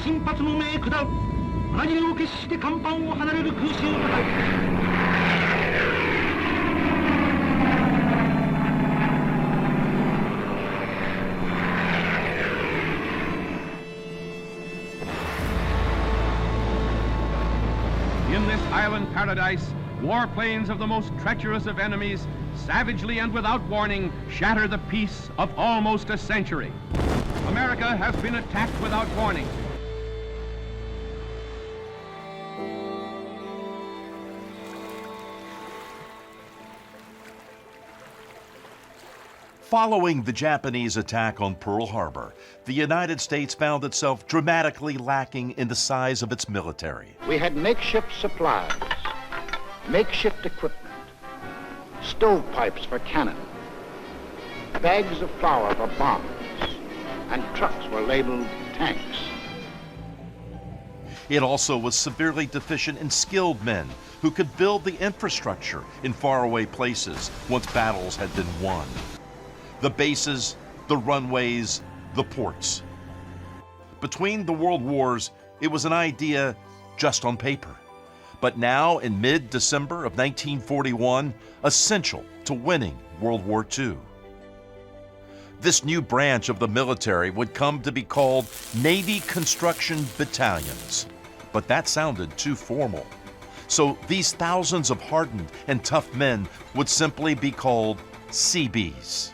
進発の命下る。同じを決して甲板を離れる空襲部隊。In this island paradise, warplanes of the most treacherous of enemies, savagely and without warning, shatter the peace of almost a century. America has been attacked without warning. Following the Japanese attack on Pearl Harbor, the United States found itself dramatically lacking in the size of its military. We had makeshift supplies, makeshift equipment, stovepipes for cannon, bags of flour for bombs, and trucks were labeled tanks. It also was severely deficient in skilled men who could build the infrastructure in faraway places once battles had been won. The bases, the runways, the ports. Between the world wars, it was an idea just on paper. But now, in mid-December of 1941, essential to winning World War II. This new branch of the military would come to be called Navy Construction Battalions. But that sounded too formal. So these thousands of hardened and tough men would simply be called Seabees.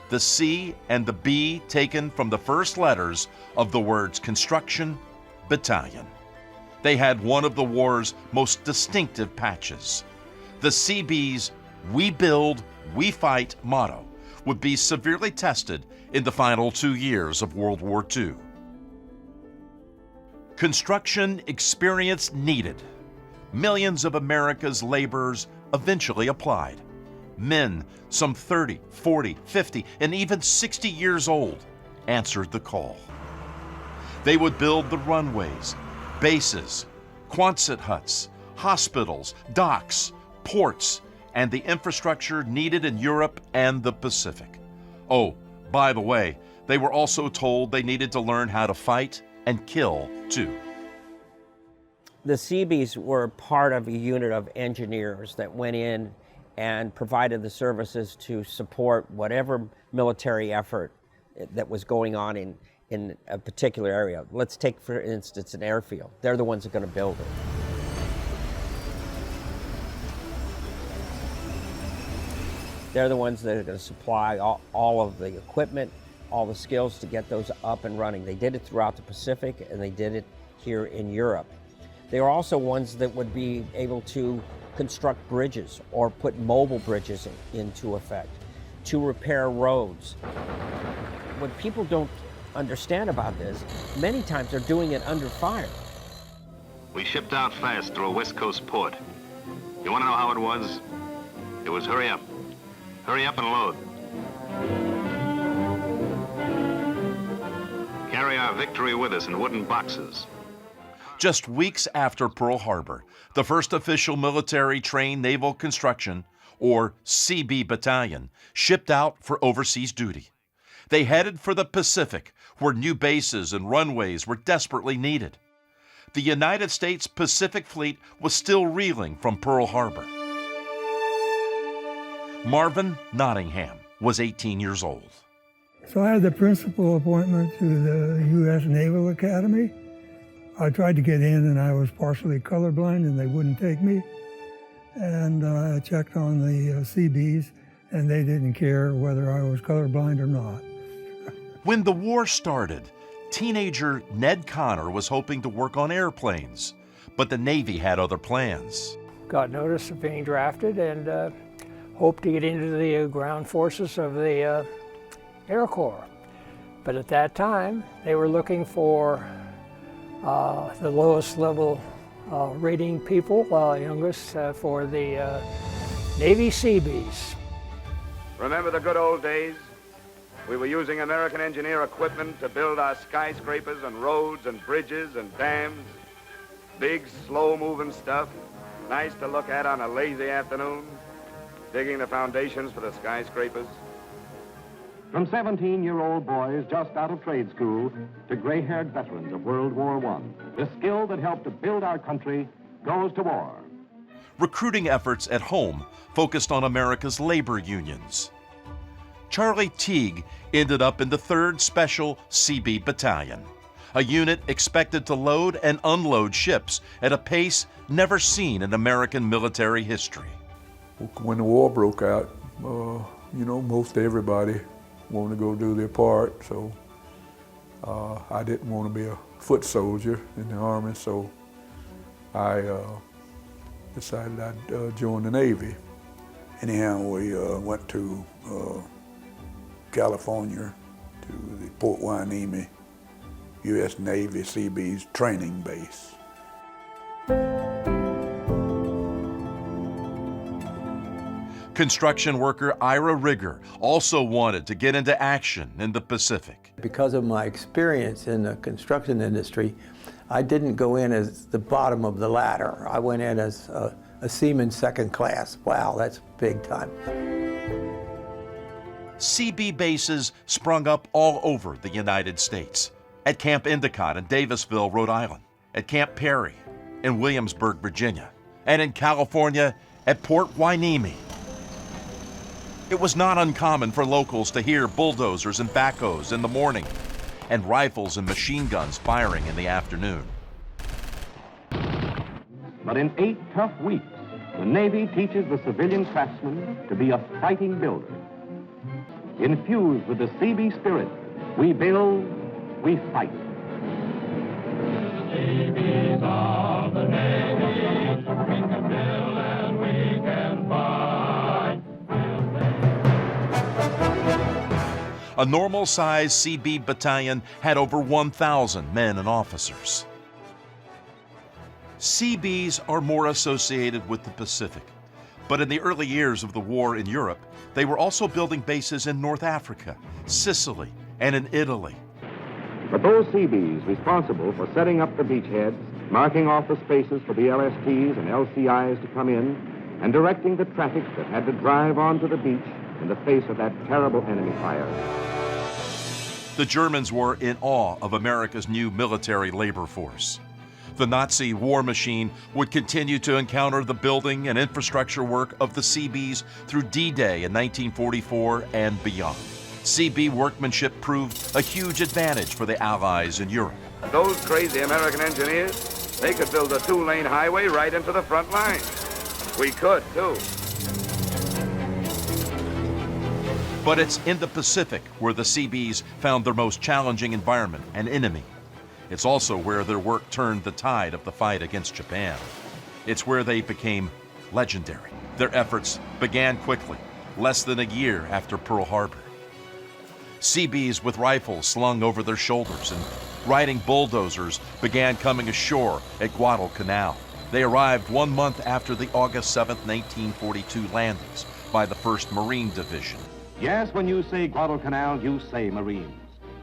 The C and the B taken from the first letters of the words Construction Battalion. They had one of the war's most distinctive patches. The Seabees' "We build, we fight" motto would be severely tested in the final 2 years of World War II. Construction experience needed. Millions of America's laborers eventually applied. Men, some 30, 40, 50, and even 60 years old, answered the call. They would build the runways, bases, Quonset huts, hospitals, docks, ports, and the infrastructure needed in Europe and the Pacific. Oh, by the way, they were also told they needed to learn how to fight and kill, too. The Seabees were part of a unit of engineers that went in and provided the services to support whatever military effort that was going on in a particular area. Let's take, for instance, an airfield. They're the ones that are going to build it. They're the ones that are going to supply all of the equipment, all the skills to get those up and running. They did it throughout the Pacific, and they did it here in Europe. They are also ones that would be able to construct bridges or put mobile bridges into effect, to repair roads. What people don't understand about this, many times they're doing it under fire. We shipped out fast through a West Coast port. You want to know how it was? It was hurry up. Hurry up and load. Carry our victory with us in wooden boxes. Just weeks after Pearl Harbor, the first official military-trained naval construction, or CB Battalion, shipped out for overseas duty. They headed for the Pacific, where new bases and runways were desperately needed. The United States Pacific Fleet was still reeling from Pearl Harbor. Marvin Nottingham was 18 years old. So I had the principal appointment to the U.S. Naval Academy. I tried to get in, and I was partially colorblind, and they wouldn't take me. And I checked on the Seabees, and they didn't care whether I was colorblind or not. When the war started, teenager Ned Connor was hoping to work on airplanes, but the Navy had other plans. Got notice of being drafted and hoped to get into the ground forces of the Air Corps. But at that time, they were looking for the lowest level rating people, youngest, for the Navy Seabees. Remember the good old days? We were using American engineer equipment to build our skyscrapers and roads and bridges and dams. Big, slow-moving stuff, nice to look at on a lazy afternoon, digging the foundations for the skyscrapers. From 17-year-old boys just out of trade school to gray-haired veterans of World War I, the skill that helped to build our country goes to war. Recruiting efforts at home focused on America's labor unions. Charlie Teague ended up in the 3rd Special Seabee Battalion, a unit expected to load and unload ships at a pace never seen in American military history. When the war broke out, most everybody wanted to go do their part, so I didn't want to be a foot soldier in the Army, so I decided I'd join the Navy. Anyhow, we went to California to the Port Hueneme U.S. Navy Seabees training base. Construction worker Ira Rigger also wanted to get into action in the Pacific. Because of my experience in the construction industry, I didn't go in as the bottom of the ladder. I went in as a seaman 2nd class. Wow, that's big time. Seabee bases sprung up all over the United States. At Camp Endicott in Davisville, Rhode Island, at Camp Perry in Williamsburg, Virginia, and in California at Port Hueneme. It was not uncommon for locals to hear bulldozers and backhoes in the morning and rifles and machine guns firing in the afternoon. But in 8 tough weeks, the Navy teaches the civilian craftsman to be a fighting builder. Infused with the Seabee spirit, we build, we fight. Seabees are the Navy, we can build and we can fight. A normal-sized Seabee battalion had over 1,000 men and officers. Seabees are more associated with the Pacific, but in the early years of the war in Europe, they were also building bases in North Africa, Sicily, and in Italy. But those Seabees responsible for setting up the beachheads, marking off the spaces for the LSTs and LCIs to come in, and directing the traffic that had to drive onto the beach in the face of that terrible enemy fire. The Germans were in awe of America's new military labor force. The Nazi war machine would continue to encounter the building and infrastructure work of the Seabees through D-Day in 1944 and beyond. Seabee workmanship proved a huge advantage for the Allies in Europe. Those crazy American engineers, they could build a 2-lane highway right into the front line. We could, too. But it's in the Pacific where the Seabees found their most challenging environment and enemy. It's also where their work turned the tide of the fight against Japan. It's where they became legendary. Their efforts began quickly, less than a year after Pearl Harbor. Seabees with rifles slung over their shoulders and riding bulldozers began coming ashore at Guadalcanal. They arrived 1 month after the August 7, 1942 landings by the 1st Marine Division. Yes, when you say Guadalcanal, you say Marines.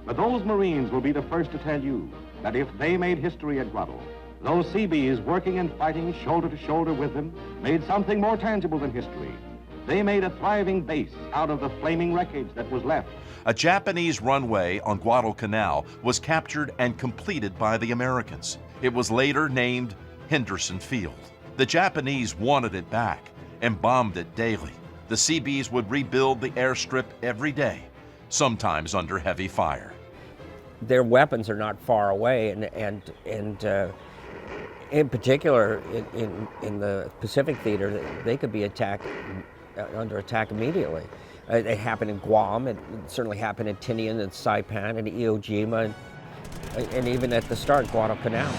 But those Marines will be the first to tell you that if they made history at Guadal, those Seabees working and fighting shoulder to shoulder with them made something more tangible than history. They made a thriving base out of the flaming wreckage that was left. A Japanese runway on Guadalcanal was captured and completed by the Americans. It was later named Henderson Field. The Japanese wanted it back and bombed it daily. The Seabees would rebuild the airstrip every day, sometimes under heavy fire. Their weapons are not far away, and in particular, in the Pacific theater, they could be attacked, under attack immediately. It happened in Guam, it certainly happened in Tinian and Saipan and Iwo Jima, and even at the start, Guadalcanal.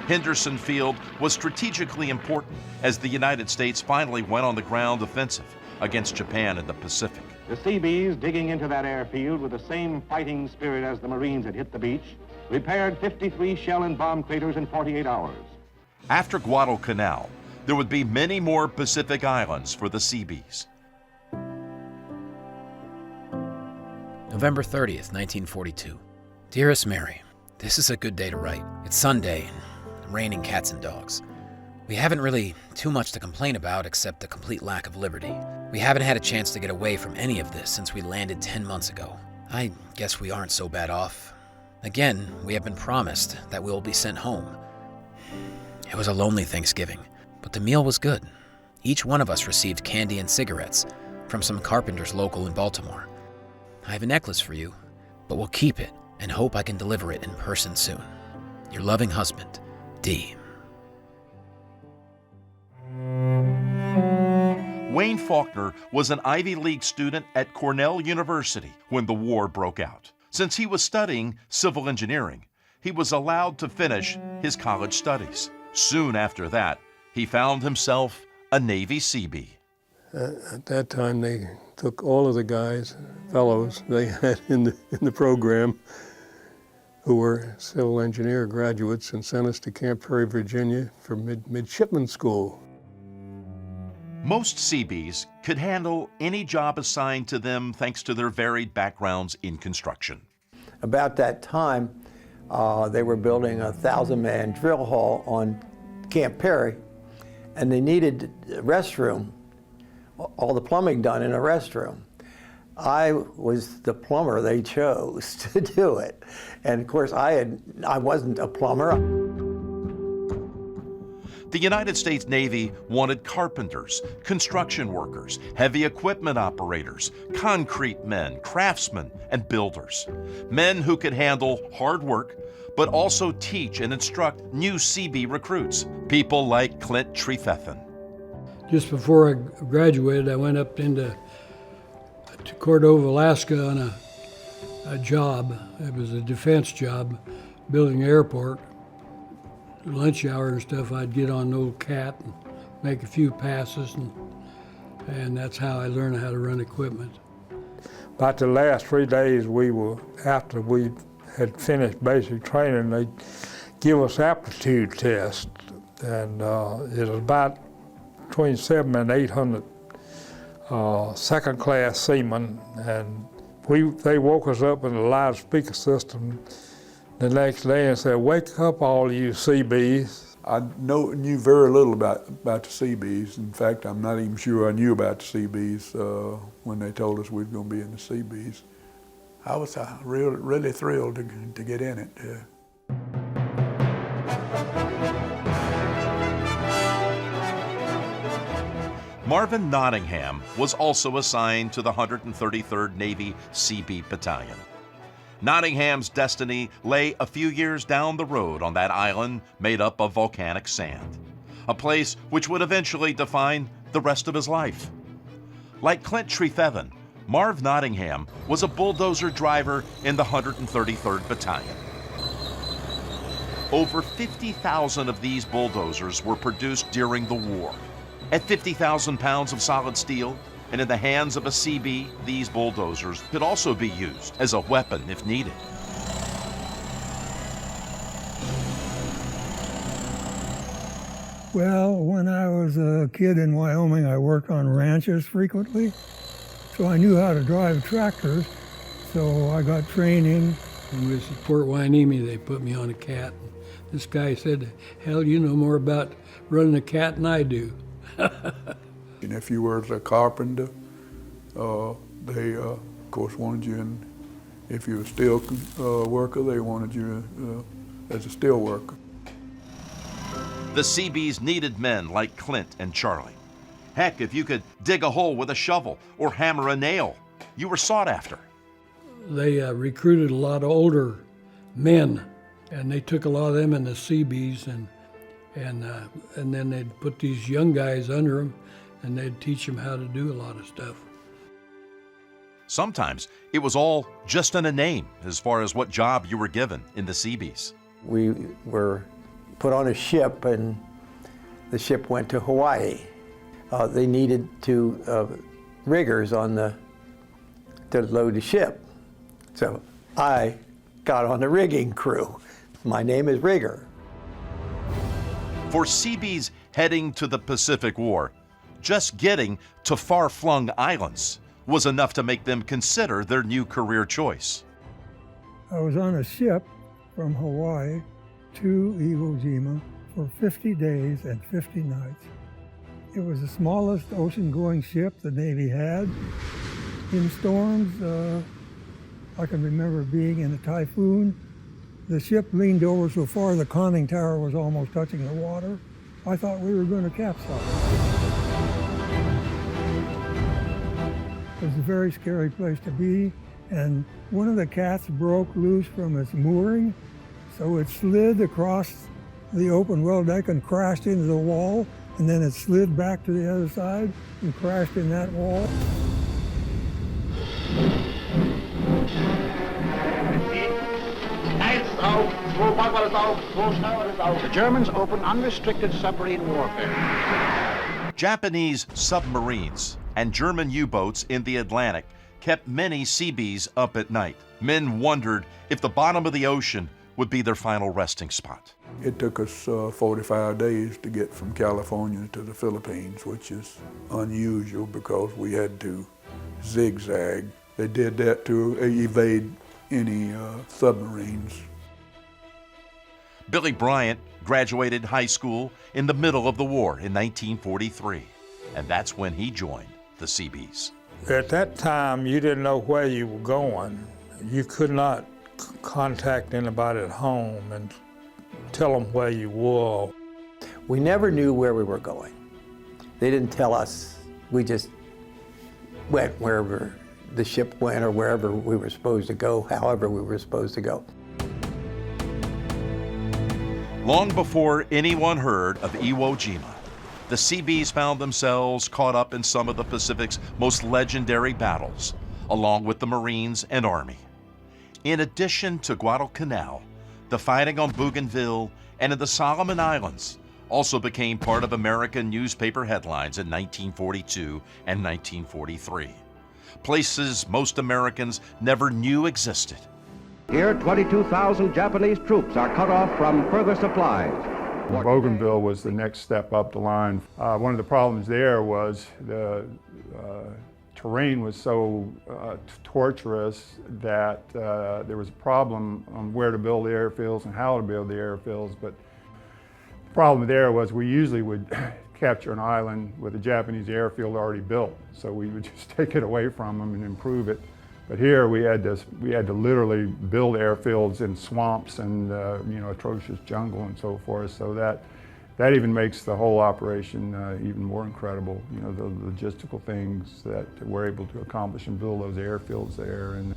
Henderson Field was strategically important as the United States finally went on the ground offensive against Japan in the Pacific. The Seabees, digging into that airfield with the same fighting spirit as the Marines had hit the beach, repaired 53 shell and bomb craters in 48 hours. After Guadalcanal, there would be many more Pacific islands for the Seabees. November 30th, 1942. Dearest Mary, this is a good day to write. It's Sunday and raining cats and dogs. We haven't really too much to complain about except the complete lack of liberty. We haven't had a chance to get away from any of this since we landed 10 months ago. I guess we aren't so bad off. Again, we have been promised that we will be sent home. It was a lonely Thanksgiving, but the meal was good. Each one of us received candy and cigarettes from some carpenters local in Baltimore. I have a necklace for you, but we'll keep it and hope I can deliver it in person soon. Your loving husband, D. Wayne Faulkner was an Ivy League student at Cornell University when the war broke out. Since he was studying civil engineering, he was allowed to finish his college studies. Soon after that, he found himself a Navy Seabee. At that time, they took all of the guys, fellows they had in the program who were civil engineer graduates and sent us to Camp Perry, Virginia for midshipman school. Most Seabees could handle any job assigned to them thanks to their varied backgrounds in construction. About that time, they were building a 1,000-man drill hall on Camp Perry, and they needed a restroom, all the plumbing done in a restroom. I was the plumber they chose to do it. And of course, I wasn't a plumber. The United States Navy wanted carpenters, construction workers, heavy equipment operators, concrete men, craftsmen, and builders. Men who could handle hard work, but also teach and instruct new Seabee recruits, people like Clint Trefethen. Just before I graduated, I went up to Cordova, Alaska on a job. It was a defense job, building an airport. Lunch hour and stuff, I'd get on an old cat and make a few passes, and that's how I learned how to run equipment. About the last 3 days after we had finished basic training, they give us aptitude tests, and it was about between 700 and 800 second-class seamen, and they woke us up in a loudspeaker system the next day and said, "Wake up, all you Seabees." I knew very little about the Seabees. In fact, I'm not even sure I knew about the Seabees when they told us we were going to be in the Seabees. I was really thrilled to get in it. Marvin Nottingham was also assigned to the 133rd Navy Seabee Battalion. Nottingham's destiny lay a few years down the road on that island made up of volcanic sand, a place which would eventually define the rest of his life. Like Clint Trefethen, Marv Nottingham was a bulldozer driver in the 133rd Battalion. Over 50,000 of these bulldozers were produced during the war. At 50,000 pounds of solid steel, and in the hands of a Seabee, these bulldozers could also be used as a weapon if needed. Well, when I was a kid in Wyoming, I worked on ranches frequently, so I knew how to drive tractors, so I got training. When we was at Fort Hueneme, they put me on a cat. This guy said, "Hell, you know more about running a cat than I do." And if you were a carpenter, they of course wanted you in. If you were a steel worker, they wanted you as a steel worker. The Seabees needed men like Clint and Charlie. Heck, if you could dig a hole with a shovel or hammer a nail, you were sought after. They recruited a lot of older men, and they took a lot of them in the Seabees, and then they'd put these young guys under them, and they'd teach them how to do a lot of stuff. Sometimes it was all just in a name as far as what job you were given in the Seabees. We were put on a ship, and the ship went to Hawaii. They needed riggers to load the ship. So I got on the rigging crew. My name is Rigger. For Seabees heading to the Pacific War, just getting to far-flung islands was enough to make them consider their new career choice. I was on a ship from Hawaii to Iwo Jima for 50 days and 50 nights. It was the smallest ocean-going ship the Navy had. In storms, I can remember being in a typhoon. The ship leaned over so far the conning tower was almost touching the water. I thought we were going to capsize. It was a very scary place to be, and one of the cats broke loose from its mooring, so it slid across the open well deck and crashed into the wall, and then it slid back to the other side and crashed in that wall. The Germans opened unrestricted submarine warfare. Japanese submarines and German U-boats in the Atlantic kept many Seabees up at night. Men wondered if the bottom of the ocean would be their final resting spot. It took us 45 days to get from California to the Philippines, which is unusual because we had to zigzag. They did that to evade any submarines. Billy Bryant graduated high school in the middle of the war in 1943, and that's when he joined the Seabees. At that time, you didn't know where you were going. You could not contact anybody at home and tell them where you were. We never knew where we were going. They didn't tell us. We just went wherever the ship went or wherever we were supposed to go, however we were supposed to go. Long before anyone heard of Iwo Jima, the Seabees found themselves caught up in some of the Pacific's most legendary battles, along with the Marines and Army. In addition to Guadalcanal, the fighting on Bougainville and in the Solomon Islands also became part of American newspaper headlines in 1942 and 1943. Places most Americans never knew existed. Here, 22,000 Japanese troops are cut off from further supplies. Bougainville was the next step up the line. One of the problems there was the terrain was so tortuous that there was a problem on where to build the airfields and how to build the airfields. But the problem there was we usually would capture an island with a Japanese airfield already built, so we would just take it away from them and improve it. But here we had to literally build airfields in swamps and atrocious jungle and so forth. So that even makes the whole operation even more incredible. You know, the logistical things that we're able to accomplish and build those airfields there. And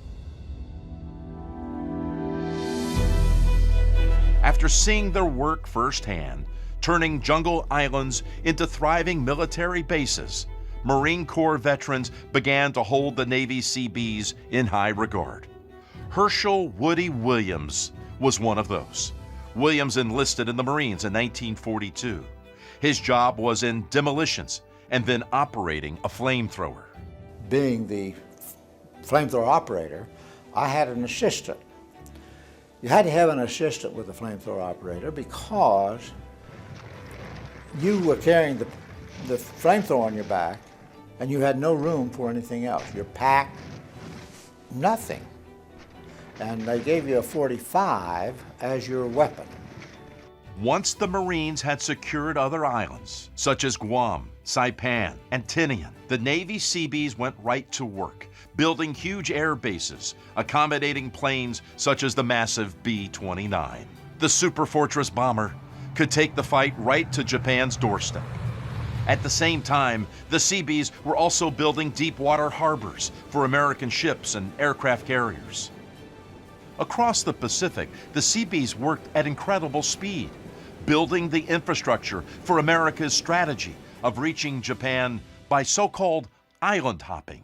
after seeing their work firsthand, turning jungle islands into thriving military bases, Marine Corps veterans began to hold the Navy Seabees in high regard. Herschel Woody Williams was one of those. Williams enlisted in the Marines in 1942. His job was in demolitions and then operating a flamethrower. Being the flamethrower operator, I had an assistant. You had to have an assistant with the flamethrower operator because you were carrying the flamethrower on your back and you had no room for anything else. Your pack, nothing. And they gave you a .45 as your weapon. Once the Marines had secured other islands, such as Guam, Saipan, and Tinian, the Navy Seabees went right to work, building huge air bases, accommodating planes such as the massive B-29. The Superfortress bomber could take the fight right to Japan's doorstep. At the same time, the Seabees were also building deep water harbors for American ships and aircraft carriers. Across the Pacific, the Seabees worked at incredible speed, building the infrastructure for America's strategy of reaching Japan by so-called island hopping.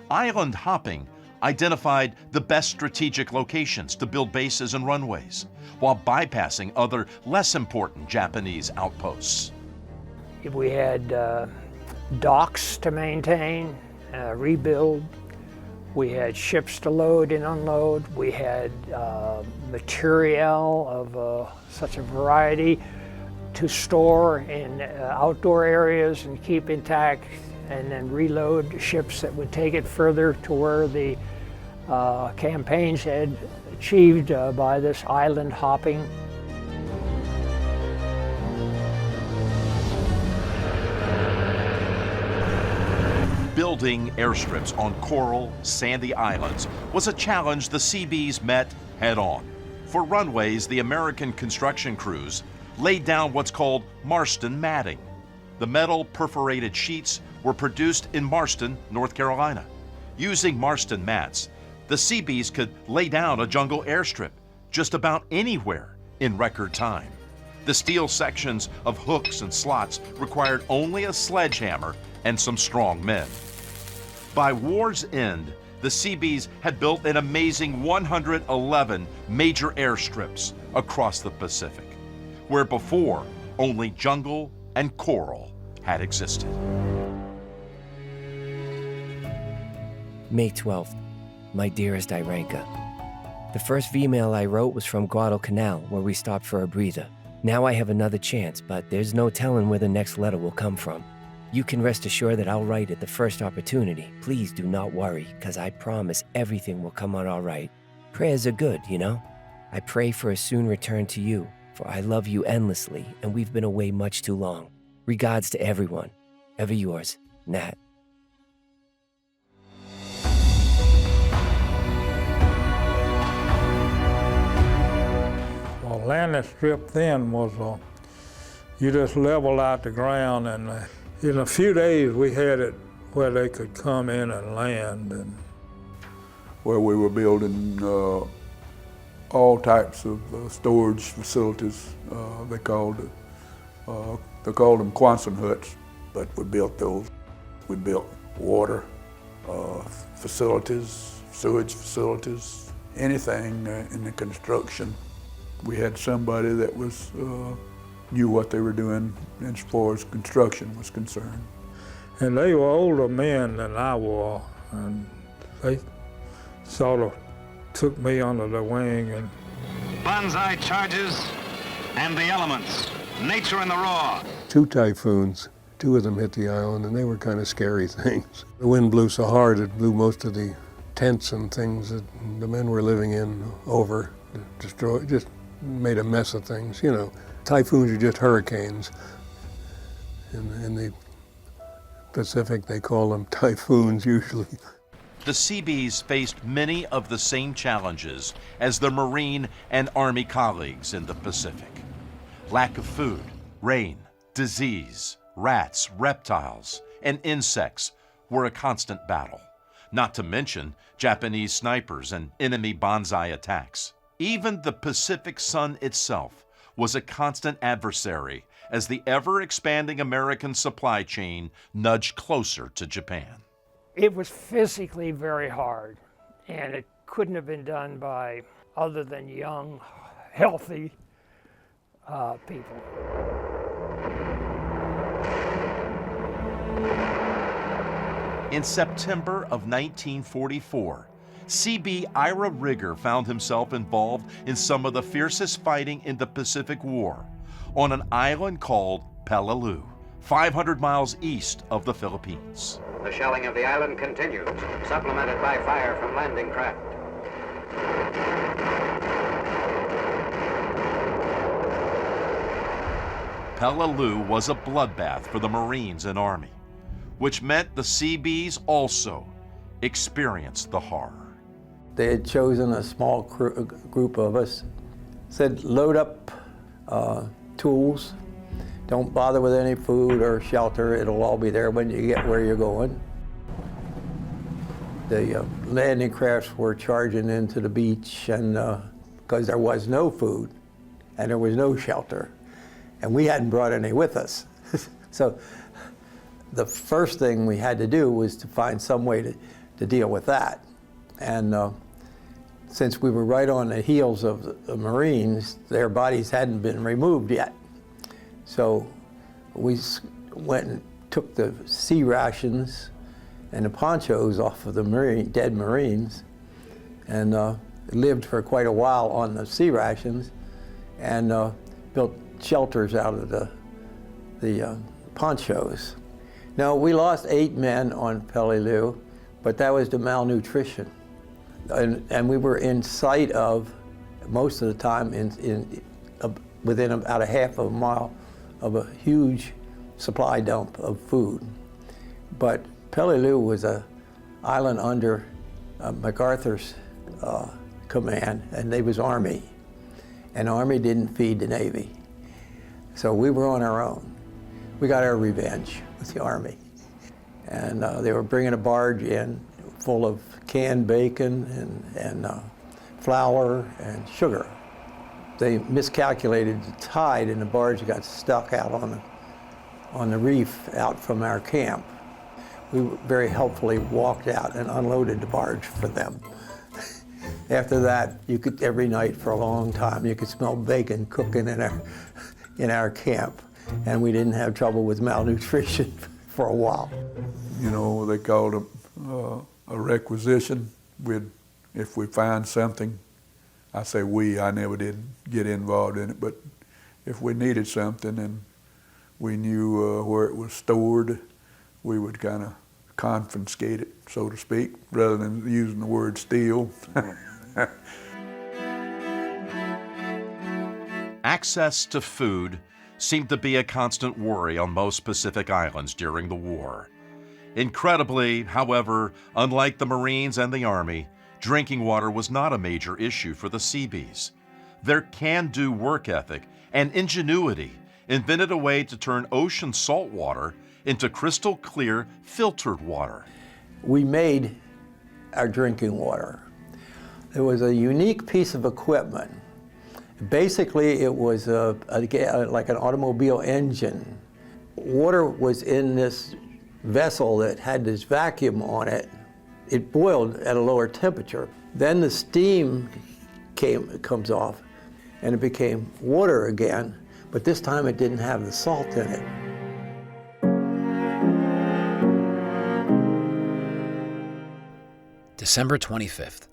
Island hopping identified the best strategic locations to build bases and runways, while bypassing other less important Japanese outposts. We had docks to maintain, rebuild. We had ships to load and unload. We had material of such a variety to store in outdoor areas and keep intact, and then reload ships that would take it further to where the campaigns had achieved by this island hopping. Building airstrips on coral, sandy islands was a challenge the Seabees met head-on. For runways, the American construction crews laid down what's called Marston matting. The metal perforated sheets were produced in Marston, North Carolina. Using Marston mats, the Seabees could lay down a jungle airstrip just about anywhere in record time. The steel sections of hooks and slots required only a sledgehammer and some strong men. By war's end, the Seabees had built an amazing 111 major airstrips across the Pacific, where before only jungle and coral had existed. May 12th, my dearest Iranka. The first V-mail I wrote was from Guadalcanal, where we stopped for a breather. Now I have another chance, but there's no telling where the next letter will come from. You can rest assured that I'll write at the first opportunity. Please do not worry, because I promise everything will come out all right. Prayers are good, you know? I pray for a soon return to you, for I love you endlessly, and we've been away much too long. Regards to everyone. Ever yours, Nat. Well, landing strip then was, you just leveled out the ground, and in a few days we had it where they could come in and land. And where we were building all types of storage facilities. They called them Quonset huts, but we built those. We built water facilities, sewage facilities, anything in the construction. We had somebody that was knew what they were doing as far as construction was concerned. And they were older men than I was, and they sort of took me under their wing. And Banzai charges and the elements, nature in the raw. 2 typhoons, 2 of them hit the island, and they were kind of scary things. The wind blew so hard it blew most of the tents and things that the men were living in over. It just made a mess of things, you know. Typhoons are just hurricanes. In the Pacific, they call them typhoons usually. The Seabees faced many of the same challenges as their Marine and Army colleagues in the Pacific. Lack of food, rain, disease, rats, reptiles, and insects were a constant battle, not to mention Japanese snipers and enemy banzai attacks. Even the Pacific Sun itself was a constant adversary as the ever-expanding American supply chain nudged closer to Japan. It was physically very hard, and it couldn't have been done by other than young, healthy people. In September of 1944, Seabee Ira Rigger found himself involved in some of the fiercest fighting in the Pacific War on an island called Peleliu, 500 miles east of the Philippines. The shelling of the island continues, supplemented by fire from landing craft. Peleliu was a bloodbath for the Marines and Army, which meant the Seabees also experienced the horror. They had chosen a small group of us, said load up tools, don't bother with any food or shelter, it'll all be there when you get where you're going. The landing crafts were charging into the beach, and because there was no food and there was no shelter, and we hadn't brought any with us. So the first thing we had to do was to find some way to deal with that. And since we were right on the heels of the Marines, their bodies hadn't been removed yet. So we went and took the sea rations and the ponchos off of the dead Marines, and lived for quite a while on the sea rations, and built shelters out of the ponchos. Now, we lost 8 men on Peleliu, but that was to malnutrition. And we were in sight of, most of the time, within about a half of a mile of a huge supply dump of food. But Peleliu was an island under MacArthur's command, and they was Army. And Army didn't feed the Navy. So we were on our own. We got our revenge with the Army. And they were bringing a barge in full of canned bacon and flour and sugar. They miscalculated the tide, and the barge got stuck out on the reef out from our camp. We very helpfully walked out and unloaded the barge for them. After that, you could, every night for a long time, you could smell bacon cooking in our camp, and we didn't have trouble with malnutrition for a while. You know, they called it a requisition. If we find something, I say we, I never did get involved in it, but if we needed something and we knew where it was stored, we would kind of confiscate it, so to speak, rather than using the word steal. Access to food seemed to be a constant worry on most Pacific islands during the war. Incredibly, however, unlike the Marines and the Army, drinking water was not a major issue for the Seabees. Their can-do work ethic and ingenuity invented a way to turn ocean salt water into crystal clear filtered water. We made our drinking water. There was a unique piece of equipment. Basically, it was like an automobile engine. Water was in this vessel that had this vacuum on it. It boiled at a lower temperature. Then the steam comes off, and it became water again, but this time it didn't have the salt in it. December 25th.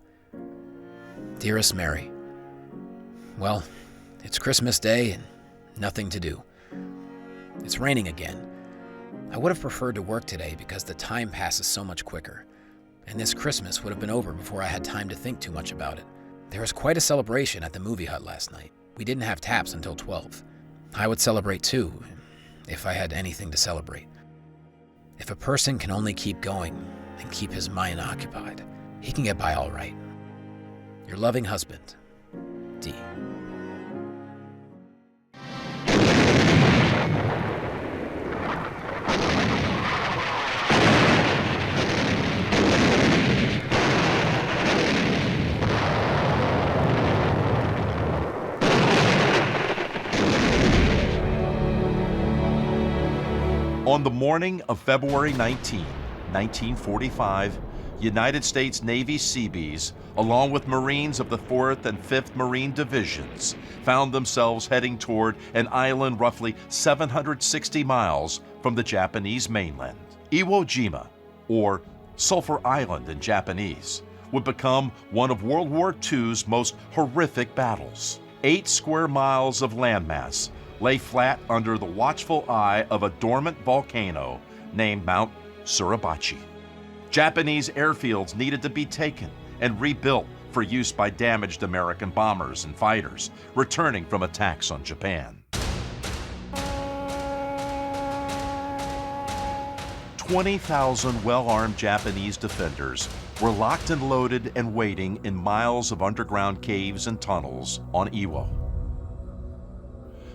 Dearest Mary, well, it's Christmas Day and nothing to do. It's raining again. I would have preferred to work today because the time passes so much quicker, and this Christmas would have been over before I had time to think too much about it. There was quite a celebration at the movie hut last night. We didn't have taps until 12. I would celebrate too, if I had anything to celebrate. If a person can only keep going and keep his mind occupied, he can get by all right. Your loving husband, D. On the morning of February 19, 1945, United States Navy Seabees, along with Marines of the 4th and 5th Marine Divisions, found themselves heading toward an island roughly 760 miles from the Japanese mainland. Iwo Jima, or Sulphur Island in Japanese, would become one of World War II's most horrific battles. 8 square miles of landmass lay flat under the watchful eye of a dormant volcano named Mount Suribachi. Japanese airfields needed to be taken and rebuilt for use by damaged American bombers and fighters returning from attacks on Japan. 20,000 well-armed Japanese defenders were locked and loaded and waiting in miles of underground caves and tunnels on Iwo.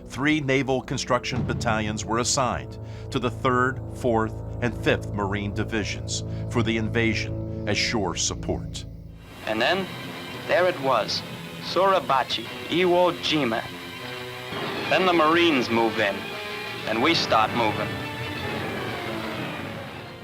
3 naval construction battalions were assigned to the 3rd, 4th, and 5th Marine Divisions for the invasion as shore support. And then, there it was, Suribachi, Iwo Jima. Then the Marines move in, and we start moving.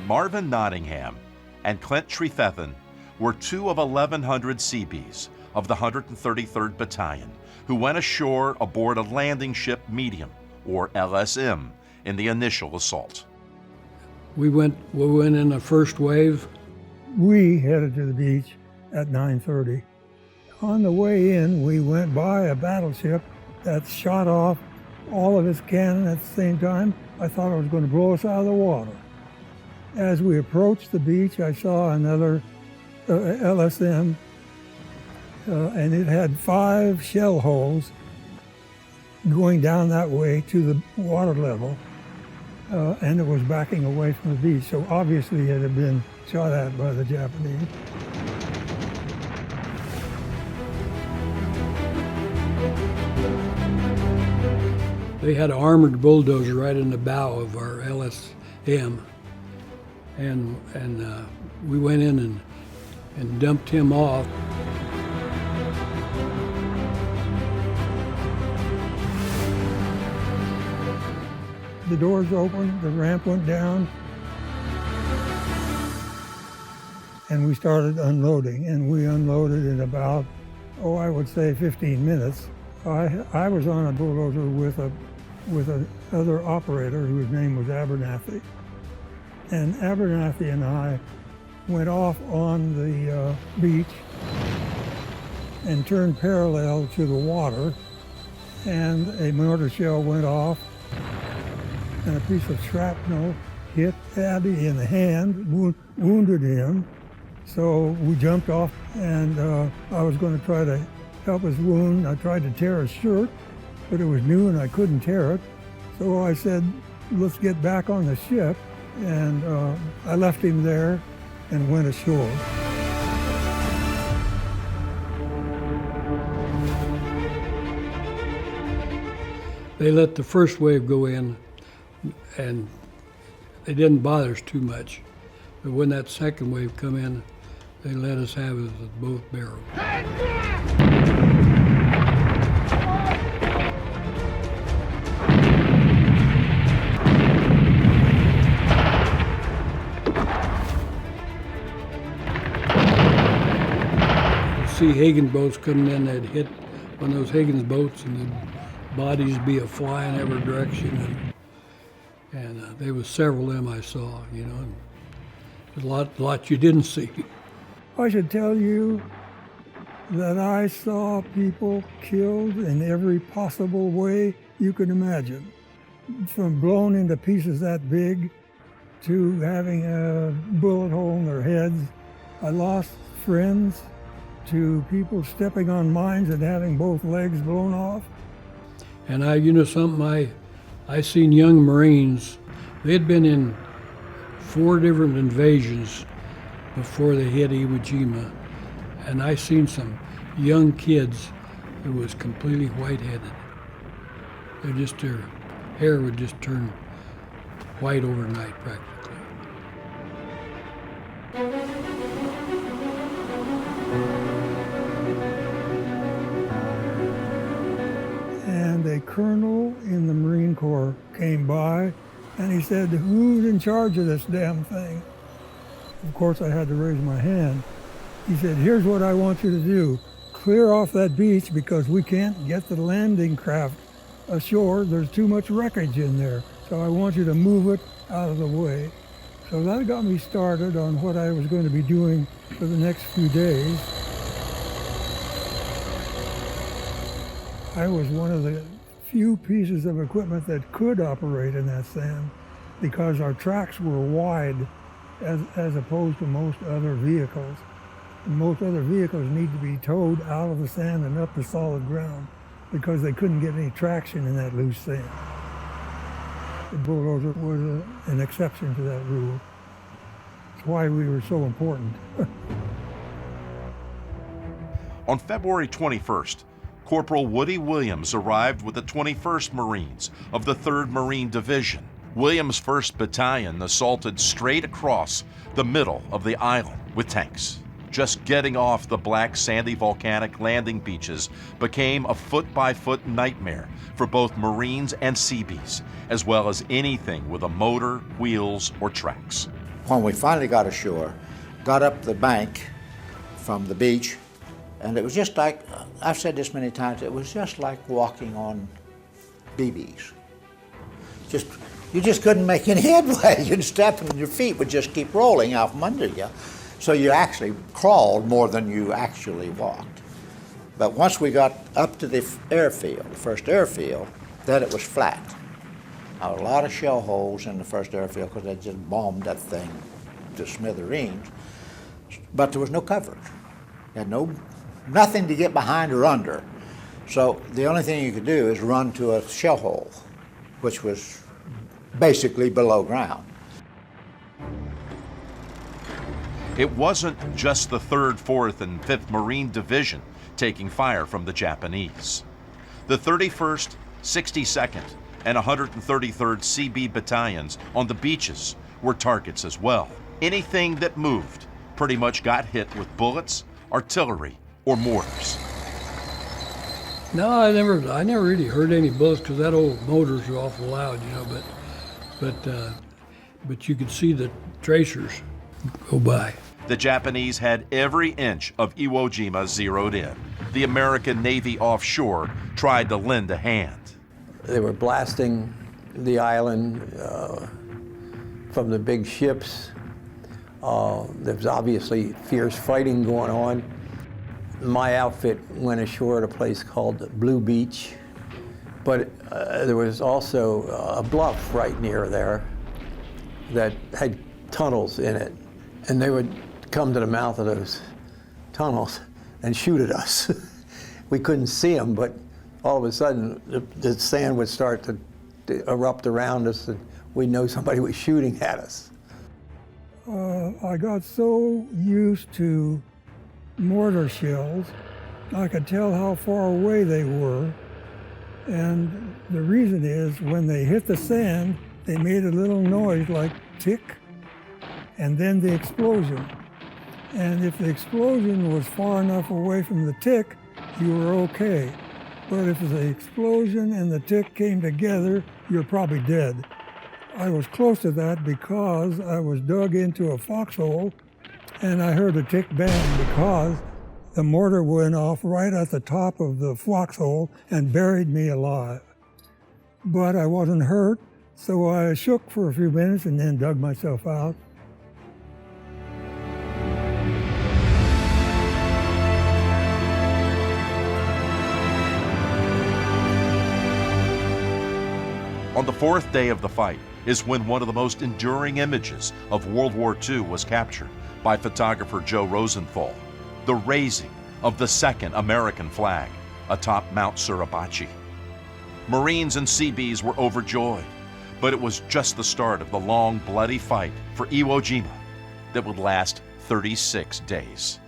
Marvin Nottingham and Clint Trefethen were 2 of 1,100 Seabees of the 133rd Battalion who went ashore aboard a landing ship medium, or LSM, in the initial assault. We went in the first wave. We headed to the beach at 9:30. On the way in, we went by a battleship that shot off all of its cannon at the same time. I thought it was going to blow us out of the water. As we approached the beach, I saw another LSM and it had 5 shell holes going down that way to the water level, and it was backing away from the beach. So obviously it had been shot at by the Japanese. They had an armored bulldozer right in the bow of our LSM, and we went in and dumped him off. The doors opened, the ramp went down, and we started unloading. And we unloaded in about, I would say 15 minutes. I was on a bulldozer with another operator whose name was Abernathy. And Abernathy and I went off on the beach and turned parallel to the water, and a mortar shell went off, and a piece of shrapnel hit Abby in the hand, wounded him. So we jumped off, and I was going to try to help his wound. I tried to tear his shirt, but it was new and I couldn't tear it. So I said, let's get back on the ship. And I left him there and went ashore. They let the first wave go in, and they didn't bother us too much. But when that second wave come in, they let us have it with both barrels. You see Higgins boats coming in, they'd hit one of those Higgins boats, and the bodies be a flying every direction. And there was several of them I saw, you know, and there's a lot you didn't see. I should tell you that I saw people killed in every possible way you can imagine. From blown into pieces that big to having a bullet hole in their heads. I lost friends to people stepping on mines and having both legs blown off. And you know something, I seen young Marines. They had been in 4 different invasions before they hit Iwo Jima, and I seen some young kids who was completely white-headed. Their hair would just turn white overnight, practically. And a colonel in the Marine Corps came by, and he said, "Who's in charge of this damn thing?" Of course, I had to raise my hand. He said, "Here's what I want you to do. Clear off that beach because we can't get the landing craft ashore. There's too much wreckage in there. So I want you to move it out of the way." So that got me started on what I was going to be doing for the next few days. I was one of the few pieces of equipment that could operate in that sand because our tracks were wide as opposed to most other vehicles. And most other vehicles need to be towed out of the sand and up to solid ground because they couldn't get any traction in that loose sand. The bulldozer was an exception to that rule. That's why we were so important. On February 21st, Corporal Woody Williams arrived with the 21st Marines of the 3rd Marine Division. Williams' 1st Battalion assaulted straight across the middle of the island with tanks. Just getting off the black, sandy, volcanic landing beaches became a foot-by-foot nightmare for both Marines and Seabees, as well as anything with a motor, wheels, or tracks. When we finally got ashore, got up the bank from the beach, and it was just like, I've said this many times, it was just like walking on BBs. You just couldn't make any headway. You'd step and your feet would just keep rolling out from under you. So you actually crawled more than you actually walked. But once we got up to the airfield, the first airfield, then it was flat. Now, a lot of shell holes in the first airfield because they just bombed that thing to smithereens. But there was no coverage. You had no nothing to get behind or under. So the only thing you could do is run to a shell hole, which was basically below ground. It wasn't just the 3rd, 4th, and 5th Marine Division taking fire from the Japanese. The 31st, 62nd, and 133rd Seabee battalions on the beaches were targets as well. Anything that moved pretty much got hit with bullets, artillery, or mortars. No, I never really heard any bullets because that old motors are awful loud, you know. But you could see the tracers go by. The Japanese had every inch of Iwo Jima zeroed in. The American Navy offshore tried to lend a hand. They were blasting the island from the big ships. There was obviously fierce fighting going on. My outfit went ashore at a place called Blue Beach, but there was also a bluff right near there that had tunnels in it, and they would come to the mouth of those tunnels and shoot at us. We couldn't see them, but all of a sudden the sand would start to erupt around us, and we'd know somebody was shooting at us. I got so used to mortar shells, I could tell how far away they were. And the reason is when they hit the sand, they made a little noise like tick, and then the explosion. And if the explosion was far enough away from the tick, you were okay. But if the explosion and the tick came together, you're probably dead. I was close to that because I was dug into a foxhole and I heard a tick bang because the mortar went off right at the top of the foxhole and buried me alive. But I wasn't hurt, so I shook for a few minutes and then dug myself out. On the 4th day of the fight is when one of the most enduring images of World War II was captured by photographer Joe Rosenthal, the raising of the 2nd American flag atop Mount Suribachi. Marines and Seabees were overjoyed, but it was just the start of the long, bloody fight for Iwo Jima that would last 36 days.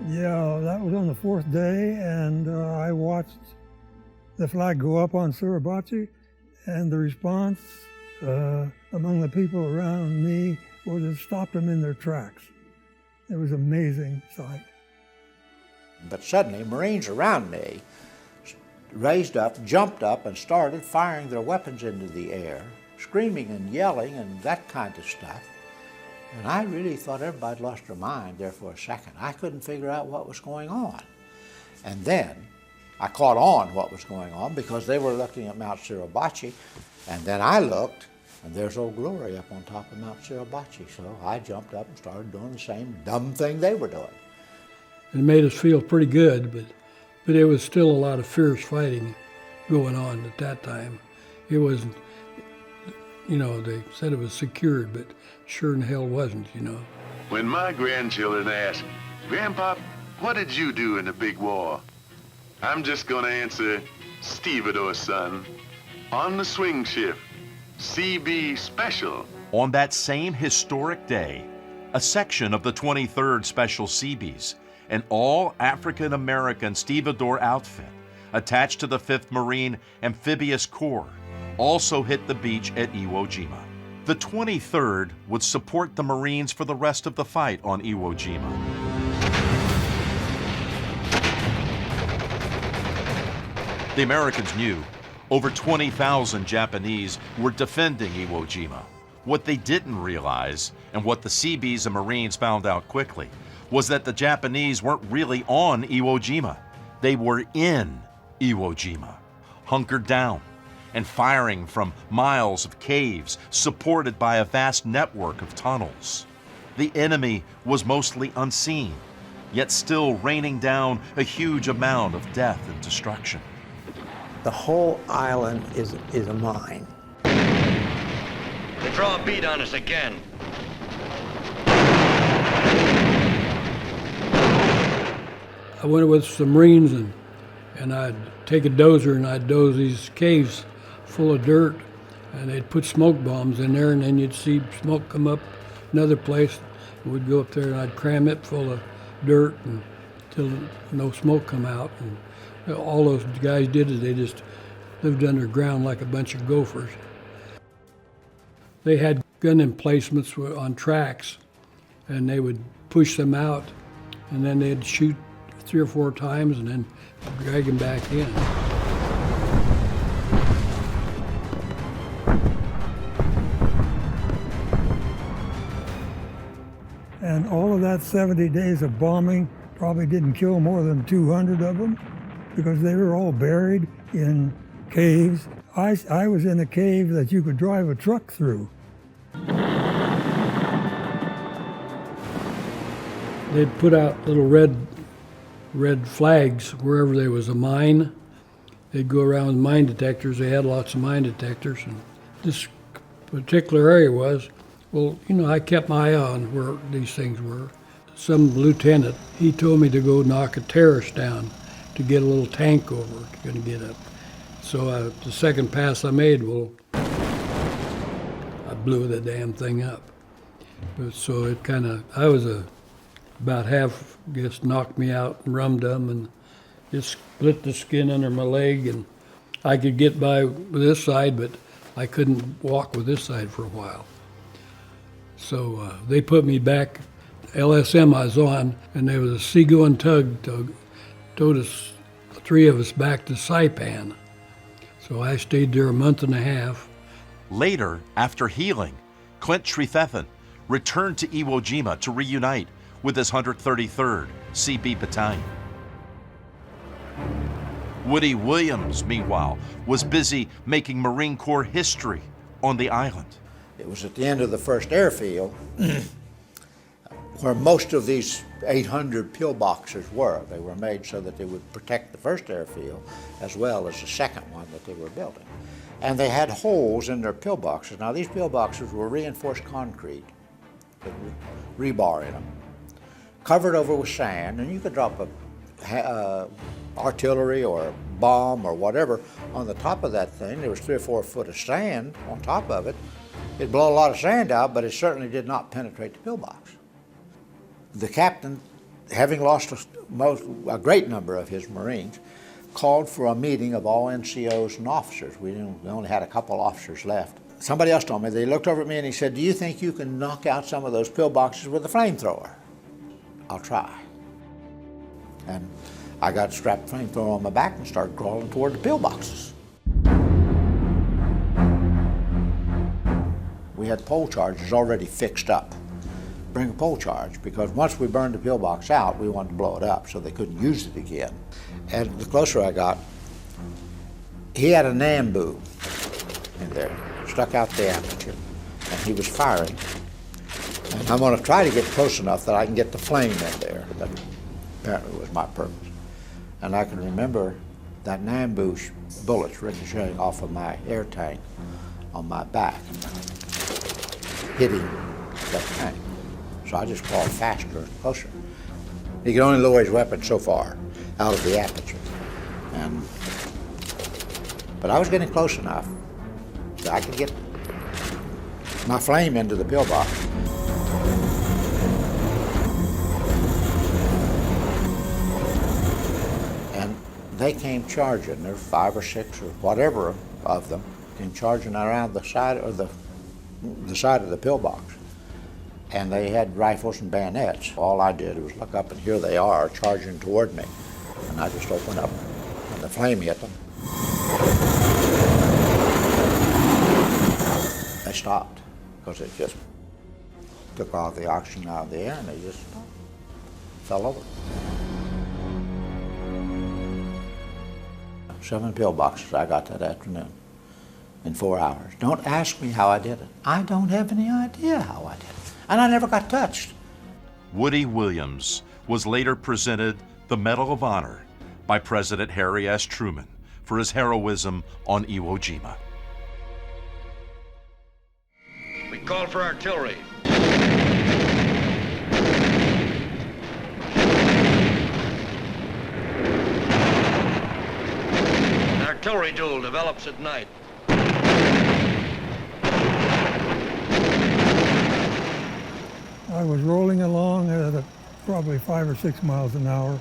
Yeah, that was on the 4th day, and I watched the flag go up on Suribachi, and the response among the people around me was it stopped them in their tracks. It was an amazing sight. But suddenly, Marines around me raised up, jumped up, and started firing their weapons into the air, screaming and yelling and that kind of stuff. And I really thought everybody lost their mind there for a second. I couldn't figure out what was going on. And then I caught on what was going on because they were looking at Mount Suribachi, and then I looked, and there's Old Glory up on top of Mount Suribachi. So I jumped up and started doing the same dumb thing they were doing. It made us feel pretty good, but it was still a lot of fierce fighting going on at that time. It wasn't, you know, they said it was secured, but sure in hell wasn't, you know. When my grandchildren ask, Grandpa, what did you do in the big war? I'm just gonna answer, stevedore, son. On the swing shift, CB Special. On that same historic day, a section of the 23rd Special Seabees, an all-African-American stevedore outfit attached to the 5th Marine Amphibious Corps, also hit the beach at Iwo Jima. The 23rd would support the Marines for the rest of the fight on Iwo Jima. The Americans knew over 20,000 Japanese were defending Iwo Jima. What they didn't realize, and what the Seabees and Marines found out quickly, was that the Japanese weren't really on Iwo Jima. They were in Iwo Jima, hunkered down, and firing from miles of caves supported by a vast network of tunnels. The enemy was mostly unseen, yet still raining down a huge amount of death and destruction. The whole island is a mine. They draw a bead on us again. I went with some Marines and I'd take a dozer and I'd doze these caves full of dirt, and they'd put smoke bombs in there, and then you'd see smoke come up another place. And we'd go up there and I'd cram it full of dirt until no smoke come out. And all those guys did is they just lived underground like a bunch of gophers. They had gun emplacements on tracks, and they would push them out, and then they'd shoot 3 or 4 times and then drag them back in. And all of that 70 days of bombing probably didn't kill more than 200 of them, because they were all buried in caves. I was in a cave that you could drive a truck through. They'd put out little red flags wherever there was a mine. They'd go around with mine detectors. They had lots of mine detectors. And this particular area was, well, you know, I kept my eye on where these things were. Some lieutenant, he told me to go knock a terrace down to get a little tank over to get up. So the second pass I made, well, I blew the damn thing up. So it kind of, I was about half just knocked me out and rum-dum, and just split the skin under my leg, and I could get by with this side, but I couldn't walk with this side for a while. So they put me back, LSM I was on, and there was a seagoing tug towed us, 3 of us, back to Saipan. So I stayed there a month and a half. Later, after healing, Clint Srithethan returned to Iwo Jima to reunite with his 133rd CB Battalion. Woody Williams, meanwhile, was busy making Marine Corps history on the island. It was at the end of the first airfield where most of these 800 pillboxes were. They were made so that they would protect the first airfield as well as the second one that they were building. And they had holes in their pillboxes. Now these pillboxes were reinforced concrete with rebar in them, covered over with sand, and you could drop a artillery or a bomb or whatever on the top of that thing. There was 3 or 4 foot of sand on top of it. It'd blow a lot of sand out, but it certainly did not penetrate the pillbox. The captain, having lost a great number of his Marines, called for a meeting of all NCOs and officers. We only had a couple officers left. Somebody else told me, they looked over at me and he said, "Do you think you can knock out some of those pillboxes with a flamethrower?" "I'll try." And I got strapped flamethrower on my back and started crawling toward the pillboxes. We had pole charges already fixed up. Bring a pole charge, because once we burned the pillbox out, we wanted to blow it up so they couldn't use it again. And the closer I got, he had a Nambu in there, stuck out the aperture, and he was firing. And I'm going to try to get close enough that I can get the flame in there. That apparently was my purpose. And I can remember that Nambu bullets ricocheting off of my air tank on my back, hitting that tank. So I just crawled faster and closer. He could only lower his weapon so far out of the aperture. But I was getting close enough that I could get my flame into the pillbox. And they came charging. There were 5 or 6 or whatever of them came charging around the side of the side of the pillbox. And they had rifles and bayonets. All I did was look up, and here they are charging toward me. And I just opened up, and the flame hit them. They stopped, because it just took all the oxygen out of the air, and they just fell over. 7 pillboxes I got that afternoon in 4 hours. Don't ask me how I did it. I don't have any idea how I did it. And I never got touched. Woody Williams was later presented the Medal of Honor by President Harry S. Truman for his heroism on Iwo Jima. We call for artillery. artillery duel develops at night. I was rolling along at probably 5 or 6 miles an hour.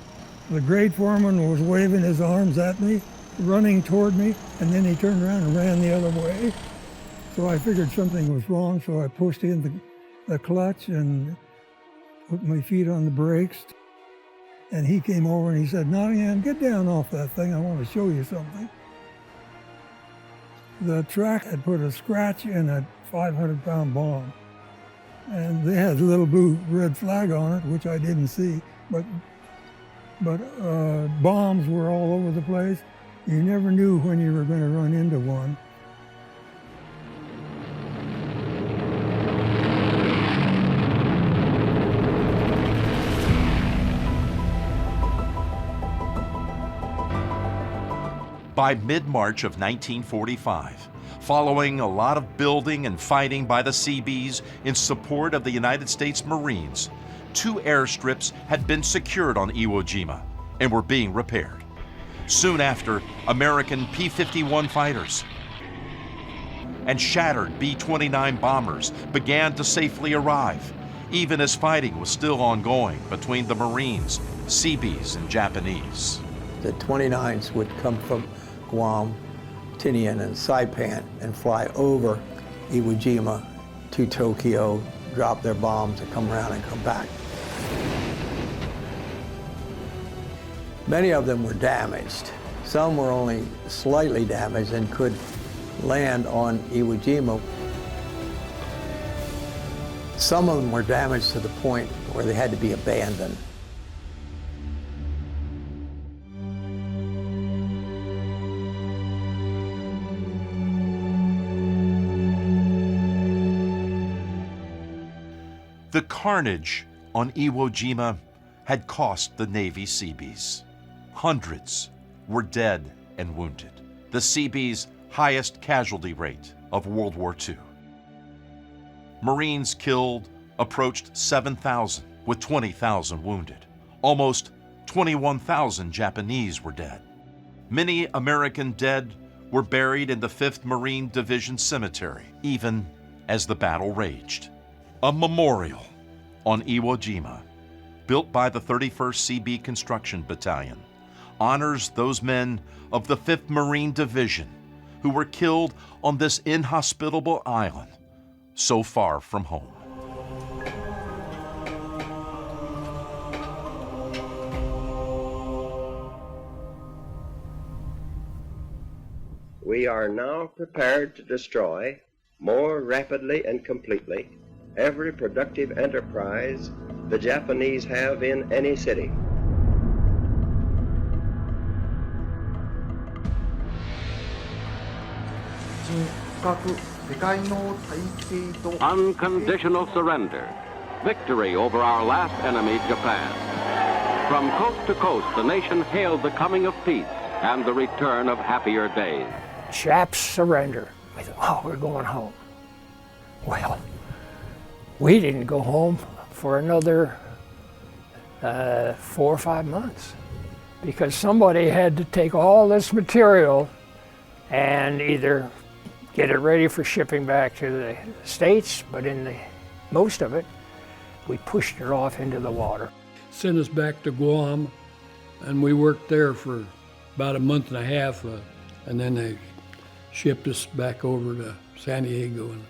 The grade foreman was waving his arms at me, running toward me, and then he turned around and ran the other way. So I figured something was wrong, so I pushed in the clutch and put my feet on the brakes. And he came over and he said, "Nottingham, get down off that thing. I want to show you something." The truck had put a scratch in a 500-pound bomb. And they had a little blue red flag on it, which I didn't see, but bombs were all over the place. You never knew when you were going to run into one. By mid-March of 1945, following a lot of building and fighting by the Seabees in support of the United States Marines, 2 airstrips had been secured on Iwo Jima and were being repaired. Soon after, American P-51 fighters and shattered B-29 bombers began to safely arrive, even as fighting was still ongoing between the Marines, Seabees, and Japanese. The 29s would come from Guam, Tinian, and Saipan and fly over Iwo Jima to Tokyo, drop their bombs, and come around and come back. Many of them were damaged. Some were only slightly damaged and could land on Iwo Jima. Some of them were damaged to the point where they had to be abandoned. The carnage on Iwo Jima had cost the Navy Seabees. Hundreds were dead and wounded, the Seabees' highest casualty rate of World War II. Marines killed approached 7,000, with 20,000 wounded. Almost 21,000 Japanese were dead. Many American dead were buried in the 5th Marine Division Cemetery, even as the battle raged. A memorial on Iwo Jima, built by the 31st CB Construction Battalion, honors those men of the 5th Marine Division who were killed on this inhospitable island so far from home. We are now prepared to destroy more rapidly and completely every productive enterprise the Japanese have in any city. Unconditional surrender. Victory over our last enemy, Japan. From coast to coast, the nation hailed the coming of peace and the return of happier days. Japs surrender. We thought, oh, we're going home. Well, we didn't go home for another 4 or 5 months because somebody had to take all this material and either get it ready for shipping back to the States, but most of it, we pushed it off into the water. Sent us back to Guam, and we worked there for about a month and a half, and then they shipped us back over to San Diego and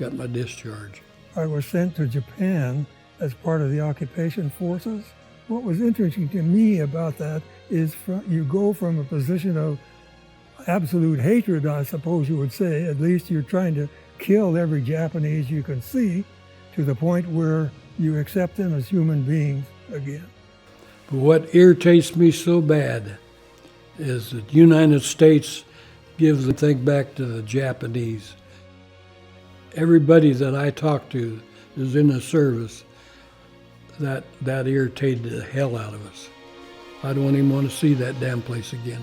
got my discharge. I was sent to Japan as part of the occupation forces. What was interesting to me about that is you go from a position of absolute hatred, I suppose you would say, at least you're trying to kill every Japanese you can see, to the point where you accept them as human beings again. But what irritates me so bad is that the United States gives the thing back to the Japanese. Everybody that I talk to is in the service. That irritated the hell out of us. I don't even want to see that damn place again.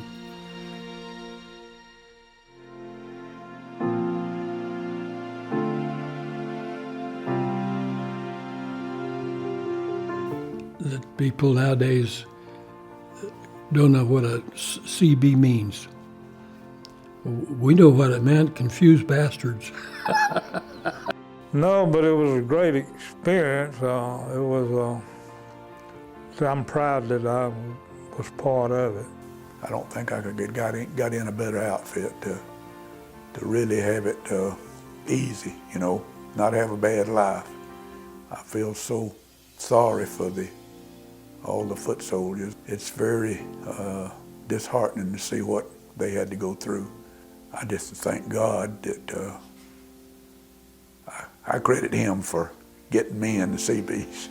The people nowadays don't know what a CB means. We know what it meant, confused bastards. No, but it was a great experience. I'm proud that I was part of it. I don't think I could got in a better outfit to really have it easy, you know, not have a bad life. I feel so sorry for all the foot soldiers. It's very disheartening to see what they had to go through. I just thank God that I credit him for getting me in the Seabees.